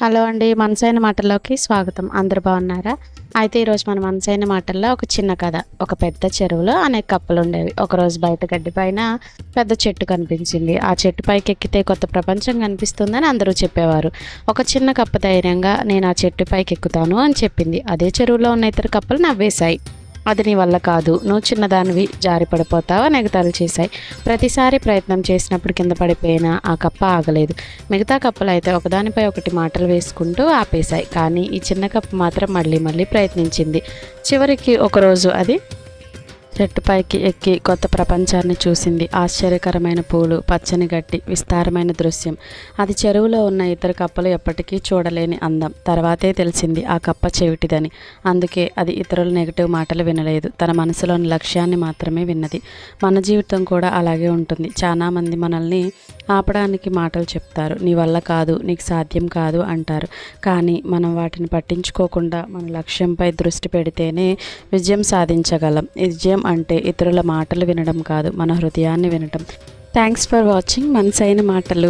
Hello అండి. మనసైన మాటల్లోకి స్వాగతం. అందరూ బాగున్నారా? అయితే ఈరోజు మన మనసైన మాటల్లో ఒక చిన్న కథ. ఒక పెద్ద చెరువులో అనేక కప్పలుండేవి. ఒకరోజు బయట గడ్డి పైన పెద్ద చెట్టు కనిపించింది. ఆ చెట్టు పైకి ఎక్కితే కొత్త ప్రపంచం కనిపిస్తుందని అందరూ చెప్పేవారు. ఒక చిన్న కప్ప ధైర్యంగా నేను ఆ చెట్టు పైకి ఎక్కుతాను అని చెప్పింది. అదే చెరువులో ఉన్న ఇతర కప్పలు నవ్వేశాయి. అది నీ వల్ల కాదు, నువ్వు చిన్నదానివి, జారి పడిపోతావు అని ఎగతాళి చేశాయి. ప్రతిసారి ప్రయత్నం చేసినప్పుడు కింద పడిపోయినా ఆ కప్ప ఆగలేదు. మిగతా కప్పలు అయితే ఒకదానిపై ఒకటి మాటలు వేసుకుంటూ ఆపేశాయి. కానీ ఈ చిన్న కప్ప మాత్రం మళ్ళీ మళ్ళీ ప్రయత్నించింది. చివరికి ఒకరోజు అది చెట్టుపైకి ఎక్కి కొత్త ప్రపంచాన్ని చూసింది. ఆశ్చర్యకరమైన పూలు, పచ్చని గడ్డి, విస్తారమైన దృశ్యం. అది చెరువులో ఉన్న ఇతర కప్పలు ఎప్పటికీ చూడలేని అందం. తర్వాతే తెలిసింది ఆ కప్ప చెవిటిదని. అందుకే అది ఇతరుల నెగిటివ్ మాటలు వినలేదు, తన మనసులోని లక్ష్యాన్ని మాత్రమే విన్నది. మన జీవితం కూడా అలాగే ఉంటుంది. చాలామంది మనల్ని ఆపడానికి మాటలు చెప్తారు. నీ వల్ల కాదు, నీకు సాధ్యం కాదు అంటారు. కానీ మనం వాటిని పట్టించుకోకుండా మన లక్ష్యంపై దృష్టి పెడితేనే విజయం సాధించగలం. విజయం అంటే ఇతరుల మాటలు వినడం కాదు, మన హృదయాన్ని వినటం. థ్యాంక్స్ ఫర్ వాచింగ్ మనసైన మాటలు.